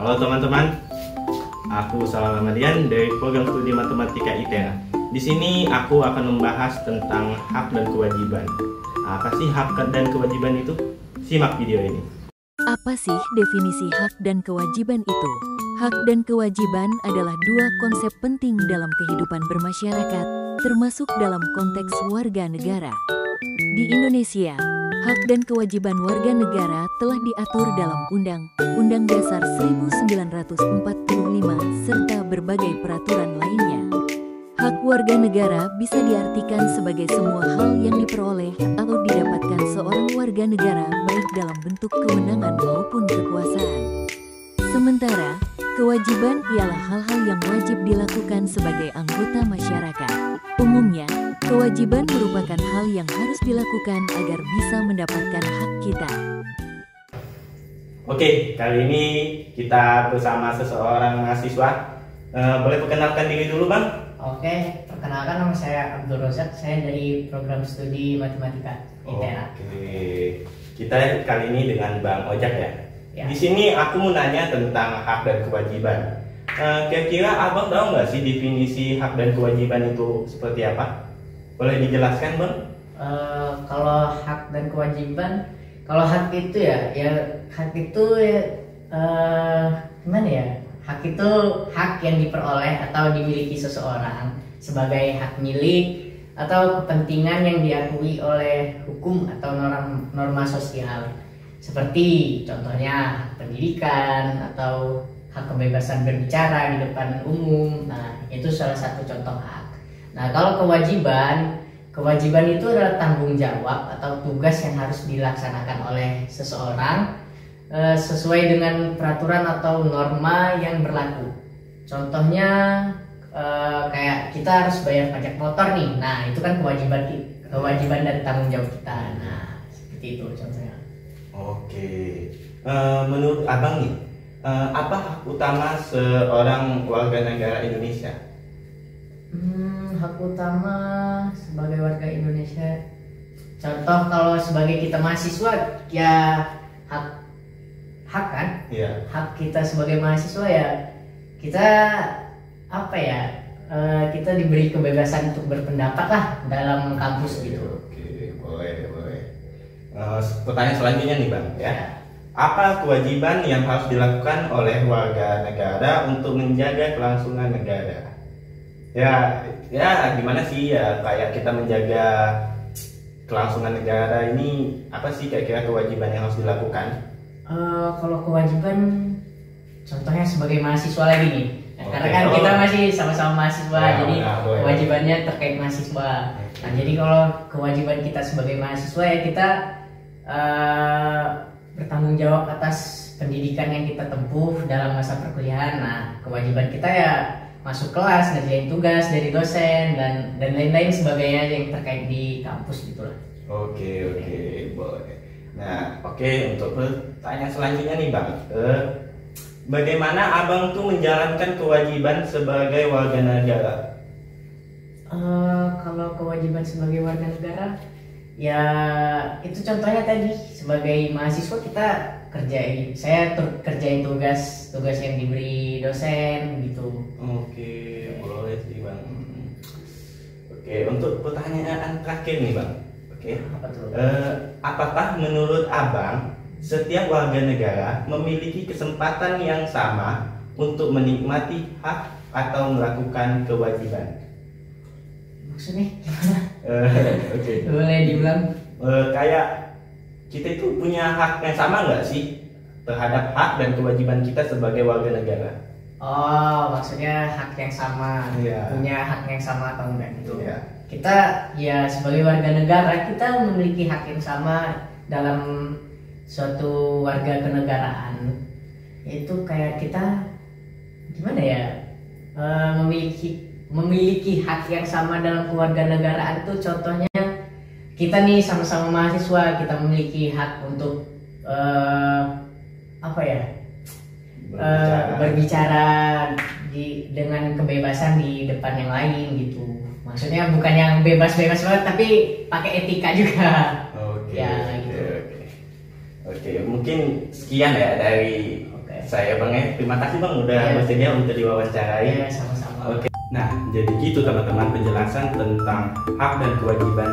Halo teman-teman, aku Salam Ramadian dari program studi matematika ITERA. Di sini aku akan membahas tentang hak dan kewajiban. Apa sih hak dan kewajiban itu? Simak video ini. Apa sih definisi hak dan kewajiban itu? Hak dan kewajiban adalah dua konsep penting dalam kehidupan bermasyarakat, termasuk dalam konteks warga negara. Di Indonesia, hak dan kewajiban warga negara telah diatur dalam Undang-Undang Dasar 1945 serta berbagai peraturan lainnya. Hak warga negara bisa diartikan sebagai semua hal yang diperoleh atau didapatkan seorang warga negara baik dalam bentuk kewenangan maupun kekuasaan. Sementara, kewajiban ialah hal-hal yang wajib dilakukan sebagai anggota masyarakat. Umumnya, kewajiban merupakan hal yang harus dilakukan agar bisa mendapatkan hak kita. Oke, kali ini kita bersama seseorang mahasiswa. Boleh perkenalkan diri dulu, Bang? Oke, perkenalkan nama saya Abdul Rozak, saya dari program studi matematika ITERA. Oke, kita kali ini dengan Bang Ojak ya. Ya. Di sini aku mau nanya tentang hak dan kewajiban. Kira-kira abang tahu nggak sih definisi hak dan kewajiban itu seperti apa? Boleh dijelaskan, Bang? Kalau hak dan kewajiban, kalau hak itu hak itu gimana ya? Hak itu hak yang diperoleh atau dimiliki seseorang sebagai hak milik atau kepentingan yang diakui oleh hukum atau norma sosial. Seperti contohnya hak pendidikan atau hak kebebasan berbicara di depan umum. Nah, itu salah satu contoh hak. Nah, kalau kewajiban itu adalah tanggung jawab atau tugas yang harus dilaksanakan oleh seseorang sesuai dengan peraturan atau norma yang berlaku. Contohnya kayak kita harus bayar pajak motor nih. Nah, itu kan kewajiban dan tanggung jawab kita. Nah, seperti itu contohnya. Oke, menurut abang nih, apa hak utama seorang warga negara Indonesia? Hak utama sebagai warga Indonesia, contoh kalau sebagai kita mahasiswa ya hak kan? Iya. Hak kita sebagai mahasiswa ya kita kita diberi kebebasan untuk berpendapat lah dalam kampus gitu. Oke, boleh. Pertanyaan selanjutnya nih, Bang ya. Apa kewajiban yang harus dilakukan oleh warga negara untuk menjaga kelangsungan negara? Ya gimana sih ya kayak kita menjaga kelangsungan negara ini, apa sih kira-kira kewajiban yang harus dilakukan? Kalau kewajiban, contohnya sebagai mahasiswa lagi nih. Karena kan kita masih sama-sama mahasiswa, jadi kewajibannya terkait mahasiswa. Nah, jadi kalau kewajiban kita sebagai mahasiswa ya kita bertanggung jawab atas pendidikan yang kita tempuh dalam masa perkuliahan. Nah, kewajiban kita ya masuk kelas, ngerjain tugas dari dosen dan lain-lain sebagainya yang terkait di kampus gitulah. Oke, boleh. Nah, untuk pertanyaan selanjutnya nih, Bang. Bagaimana abang tuh menjalankan kewajiban sebagai warga negara? Kalau kewajiban sebagai warga negara, ya itu contohnya tadi sebagai mahasiswa kita saya kerjain tugas yang diberi dosen gitu. Oke, boleh sih, Bang. Oke, untuk pertanyaan terakhir nih, Bang. Oke. Apa tuh? Apakah menurut abang setiap warga negara memiliki kesempatan yang sama untuk menikmati hak atau melakukan kewajiban? Maksudnya gimana? Oke. Boleh dibilang? Kayak kita itu punya hak yang sama nggak sih terhadap hak dan kewajiban kita sebagai warga negara? Oh, maksudnya hak yang sama, punya hak yang sama atau enggak gitu? Iya. Kita ya sebagai warga negara kita memiliki hak yang sama dalam suatu warga kenegaraan. Itu kayak kita gimana ya, memiliki hak yang sama dalam kewarganegaraan itu contohnya kita nih sama-sama mahasiswa, kita memiliki hak untuk berbicara dengan kebebasan di depan yang lain gitu. Maksudnya bukan yang bebas-bebas banget tapi pakai etika juga. Oke. Ya gitu. Oke, mungkin sekian ya dari saya Bang ya. Terima kasih Bang udah Iya. bersedia untuk diwawancarai. Ya, sama-sama. Oke. Nah, jadi gitu teman-teman penjelasan tentang hak dan kewajiban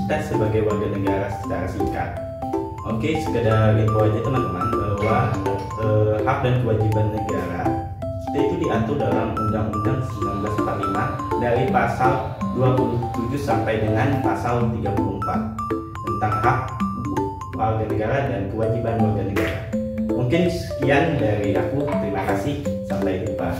kita sebagai warga negara secara singkat. Oke, sekedar info aja teman-teman bahwa hak dan kewajiban negara kita itu diatur dalam Undang-Undang 1945 dari pasal 27 sampai dengan pasal 34 tentang hak warga negara dan kewajiban warga negara. Mungkin sekian dari aku. Terima kasih. Sampai jumpa.